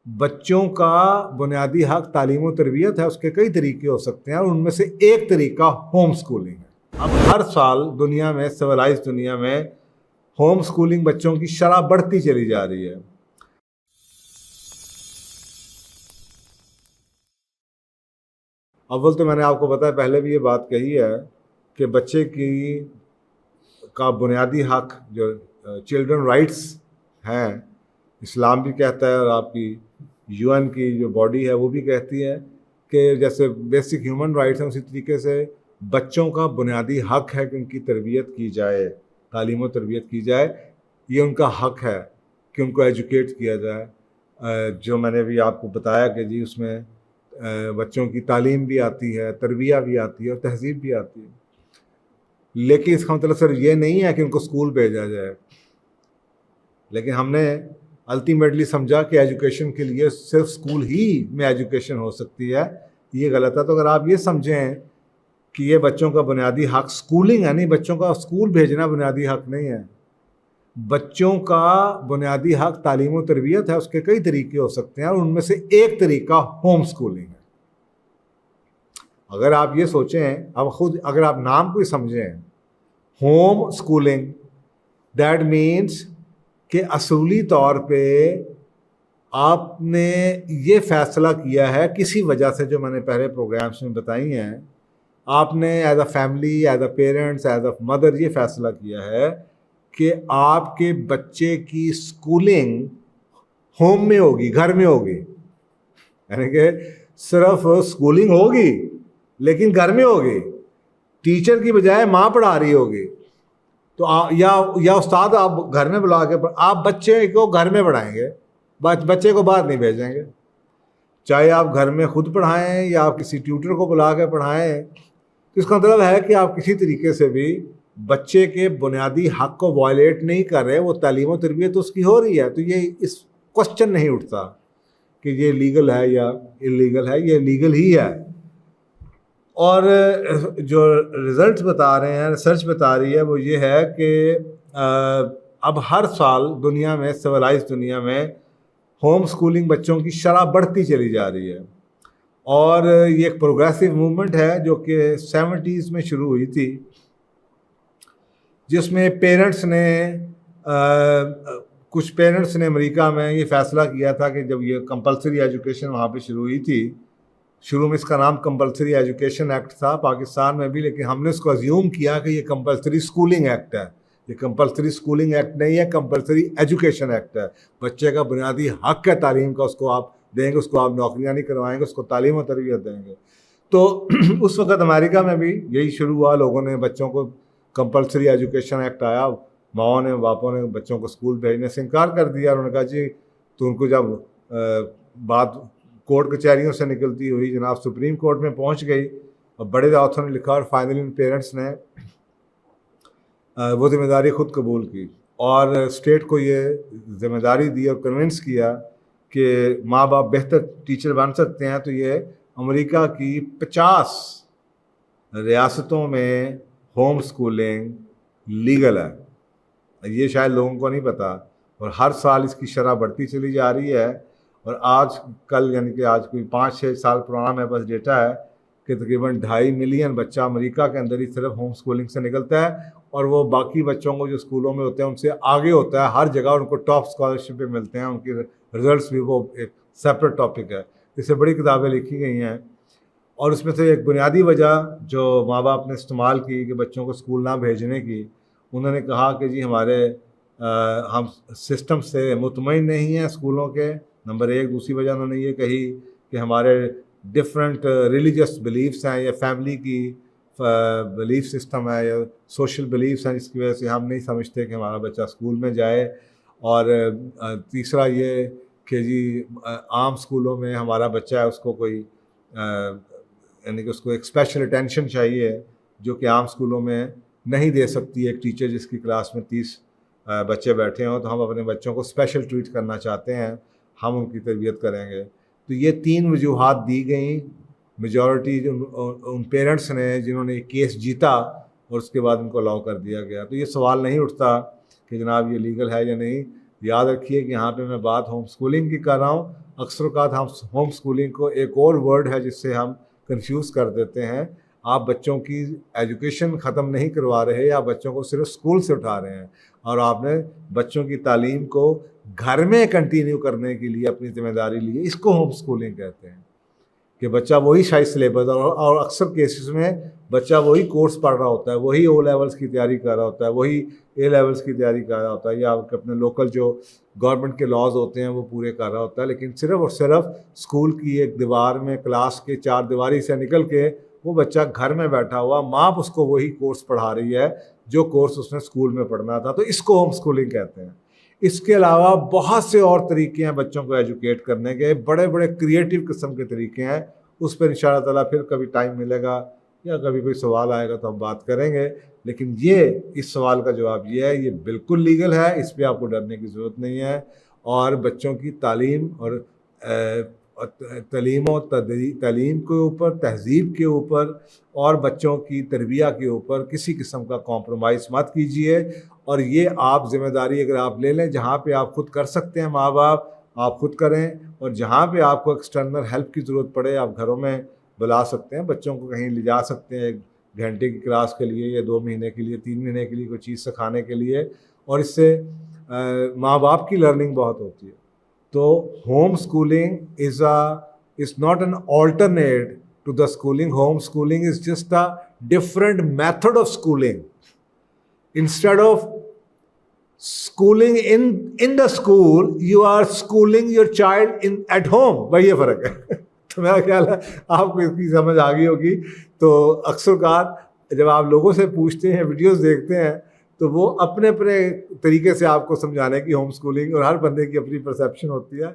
بچوں کا بنیادی حق تعلیم و تربیت ہے، اس کے کئی طریقے ہو سکتے ہیں اور ان میں سے ایک طریقہ ہوم سکولنگ ہے۔ اب ہر سال دنیا میں، سویلائز دنیا میں، ہوم سکولنگ بچوں کی شرح بڑھتی چلی جا رہی ہے۔ اول تو میں نے آپ کو بتایا، پہلے بھی یہ بات کہی ہے کہ بچے کا بنیادی حق جو چلڈرن رائٹس ہیں، اسلام بھی کہتا ہے اور آپ کی UN کی جو باڈی ہے وہ بھی کہتی ہے کہ جیسے بیسک ہیومن رائٹس ہیں، اسی طریقے سے بچوں کا بنیادی حق ہے کہ ان کی تربیت کی جائے، تعلیم و تربیت کی جائے۔ یہ ان کا حق ہے کہ ان کو ایجوکیٹ کیا جائے۔ جو میں نے بھی آپ کو بتایا کہ جی اس میں بچوں کی تعلیم بھی آتی ہے، تربیہ بھی آتی ہے اور تہذیب بھی آتی ہے، لیکن اس کا مطلب صرف یہ نہیں ہے کہ ان کو اسکول بھیجا جائے۔ لیکن ہم نے الٹیمیٹلی سمجھا کہ ایجوکیشن کے لیے صرف اسکول ہی میں ایجوکیشن ہو سکتی ہے، یہ غلط ہے۔ تو اگر آپ یہ سمجھیں کہ یہ بچوں کا بنیادی حق اسکولنگ ہے، نہیں، بچوں کا اسکول بھیجنا بنیادی حق نہیں ہے۔ بچوں کا بنیادی حق تعلیم و تربیت ہے، اس کے کئی طریقے ہو سکتے ہیں اور ان میں سے ایک طریقہ ہوم سکولنگ ہے۔ اگر آپ یہ سوچیں، اب خود اگر آپ نام کو ہی سمجھیں، ہوم سکولنگ، دیٹ مینس کہ اصولی طور پہ آپ نے یہ فیصلہ کیا ہے کسی وجہ سے، جو میں نے پہلے پروگرامس میں بتائی ہیں، آپ نے as a family, as a parents, as a mother یہ فیصلہ کیا ہے کہ آپ کے بچے کی سکولنگ ہوم میں ہوگی، گھر میں ہوگی، یعنی کہ صرف سکولنگ ہوگی لیکن گھر میں ہوگی، ٹیچر کی بجائے ماں پڑھا رہی ہوگی۔ تو یا استاد آپ گھر میں بلا کے آپ بچے کو گھر میں پڑھائیں گے، بچے کو باہر نہیں بھیجیں گے، چاہے آپ گھر میں خود پڑھائیں یا آپ کسی ٹیوٹر کو بلا کے پڑھائیں۔ تو اس کا مطلب ہے کہ آپ کسی طریقے سے بھی بچے کے بنیادی حق کو وائلیٹ نہیں کر رہے، وہ تعلیم و تربیت اس کی ہو رہی ہے۔ تو یہ اس کوشچن نہیں اٹھتا کہ یہ لیگل ہے یا انلیگل ہے، یہ لیگل ہی ہے۔ اور جو ریزلٹس بتا رہے ہیں، ریسرچ بتا رہی ہے، وہ یہ ہے کہ اب ہر سال دنیا میں، سویلائز دنیا میں، ہوم سکولنگ بچوں کی شرح بڑھتی چلی جا رہی ہے۔ اور یہ ایک پروگریسو موومنٹ ہے جو کہ 70s میں شروع ہوئی تھی، جس میں کچھ پیرنٹس نے امریکہ میں یہ فیصلہ کیا تھا کہ جب یہ کمپلسری ایجوکیشن وہاں پہ شروع ہوئی تھی، شروع میں اس کا نام کمپلسری ایجوکیشن ایکٹ تھا پاکستان میں بھی، لیکن ہم نے اس کو ازیوم کیا کہ یہ کمپلسری اسکولنگ ایکٹ ہے۔ یہ کمپلسری اسکولنگ ایکٹ نہیں ہے، کمپلسری ایجوکیشن ایکٹ ہے۔ بچے کا بنیادی حق ہے تعلیم کا، اس کو آپ دیں گے، اس کو آپ نوکریاں نہیں کروائیں گے، اس کو تعلیم و تربیت دیں گے۔ تو اس وقت امریکہ میں بھی یہی شروع ہوا، لوگوں نے بچوں کو کمپلسری ایجوکیشن ایکٹ آیا، ماؤں نے، باپوں نے بچوں کو اسکول بھیجنے سے انکار کر دیا۔ انہوں نے کہا جی، تو ان کو جب بات کورٹ کچہریوں سے نکلتی ہوئی جناب سپریم کورٹ میں پہنچ گئی، اور بڑے دعوتوں نے لکھا، اور فائنلی پیرنٹس نے وہ ذمہ داری خود قبول کی اور اسٹیٹ کو یہ ذمہ داری دی اور کنونس کیا کہ ماں باپ بہتر ٹیچر بن سکتے ہیں۔ تو یہ امریکہ کی 50 ریاستوں میں ہوم سکولنگ لیگل ہے۔ یہ شاید لوگوں کو نہیں پتا، اور ہر سال اس کی شرح بڑھتی چلی جا رہی ہے۔ اور آج کل، یعنی کہ آج کوئی 5-6 سال پرانا میرے پاس ڈیٹا ہے کہ تقریباً 2.5 ملین بچہ امریکہ کے اندر ہی صرف ہوم سکولنگ سے نکلتا ہے، اور وہ باقی بچوں کو جو اسکولوں میں ہوتے ہیں ان سے آگے ہوتا ہے، ہر جگہ ان کو ٹاپ اسکالرشپ پہ ملتے ہیں، ان کی ریزلٹس بھی، وہ ایک سیپریٹ ٹاپک ہے، اس سے بڑی کتابیں لکھی گئی ہیں۔ اور اس میں سے ایک بنیادی وجہ جو ماں باپ نے استعمال کی کہ بچوں کو اسکول نہ بھیجنے کی، انہوں نے کہا کہ جی ہم سسٹم سے مطمئن نہیں ہیں اسکولوں کے، نمبر 1۔ دوسری وجہ انہوں نے یہ کہی کہ ہمارے ڈفرینٹ ریلیجس بلیفس ہیں، یا فیملی کی بلیف سسٹم ہے، یا سوشل بلیفس ہیں، جس کی وجہ سے ہم نہیں سمجھتے کہ ہمارا بچہ اسکول میں جائے۔ اور تیسرا یہ کہ جی عام اسکولوں میں ہمارا بچہ ہے، اس کو کوئی یعنی کہ اس کو ایک اسپیشل اٹینشن چاہیے جو کہ عام اسکولوں میں نہیں دے سکتی ایک ٹیچر جس کی کلاس میں 30 بچے بیٹھے ہوں۔ تو ہم اپنے بچوں کو اسپیشل ٹریٹ کرنا چاہتے ہیں، ہم ان کی تربیت کریں گے۔ تو یہ 3 وجوہات دی گئیں۔ میجورٹی ان پیرنٹس نے جنہوں نے یہ کیس جیتا، اور اس کے بعد ان کو الاؤ کر دیا گیا۔ تو یہ سوال نہیں اٹھتا کہ جناب یہ لیگل ہے یا نہیں، یاد رکھیے کہ یہاں پہ میں بات ہوم اسکولنگ کی کر رہا ہوں. اکثر اوقات ہم ہوم اسکولنگ کو ایک اور ورڈ ہے جس سے ہم کنفیوز کر دیتے ہیں. آپ بچوں کی ایجوکیشن ختم نہیں کروا رہے, آپ بچوں کو صرف اسکول سے اٹھا رہے ہیں, اور آپ نے بچوں کی تعلیم کو گھر میں کنٹینیو کرنے کے لیے اپنی ذمہ داری لی ہے. اس کو ہوم اسکولنگ کہتے ہیں کہ بچہ وہی شاید سلیبس اور اکثر کیسز میں بچہ وہی کورس پڑھ رہا ہوتا ہے, وہی او لیولس کی تیاری کر رہا ہوتا ہے, وہی اے لیولس کی تیاری کر رہا ہوتا ہے, یا اپنے لوکل جو گورنمنٹ کے لاز ہوتے ہیں وہ پورے کر رہا ہوتا ہے, لیکن صرف اور صرف اسکول کی ایک دیوار میں کلاس کے چار دیواری سے نکل کے وہ بچہ گھر میں بیٹھا ہوا, ماں اس کو وہی کورس پڑھا رہی ہے جو کورس اس نے اسکول میں پڑھنا تھا. تو اس کو ہوم اسکولنگ کہتے ہیں. اس کے علاوہ بہت سے اور طریقے ہیں بچوں کو ایجوکیٹ کرنے کے, بڑے بڑے کریٹیو قسم کے طریقے ہیں. اس پر انشاءاللہ تعالیٰ پھر کبھی ٹائم ملے گا یا کبھی کوئی سوال آئے گا تو ہم بات کریں گے. لیکن یہ اس سوال کا جواب یہ ہے, یہ بالکل لیگل ہے, اس پہ آپ کو ڈرنے کی ضرورت نہیں ہے. اور بچوں کی تعلیم اور تعلیم کے اوپر, تہذیب کے اوپر اور بچوں کی تربیہ کے اوپر کسی قسم کا کمپرومائز مت کیجیے. اور یہ آپ ذمہ داری اگر آپ لے لیں, جہاں پہ آپ خود کر سکتے ہیں ماں باپ آپ خود کریں, اور جہاں پہ آپ کو ایکسٹرنل ہیلپ کی ضرورت پڑے آپ گھروں میں بلا سکتے ہیں, بچوں کو کہیں لے جا سکتے ہیں 1 گھنٹے کی کلاس کے لیے یا 2 مہینے کے لیے 3 مہینے کے لیے کوئی چیز سکھانے کے لیے, اور اس سے ماں باپ کی لرننگ بہت ہوتی ہے. تو home schooling is not an alternate to the schooling. Home schooling is just a different method of schooling. Instead of schooling in the school, you are schooling your child at home. بھائی یہ فرق ہے. تو میرا خیال ہے آپ کو اس کی سمجھ آ گئی ہوگی. تو اکثر اوقات جب آپ لوگوں سے پوچھتے ہیں, ویڈیوز دیکھتے ہیں, تو وہ اپنے طریقے سے آپ کو سمجھانے کی ہوم اسکولنگ, اور ہر بندے کی اپنی پرسیپشن ہوتی ہے.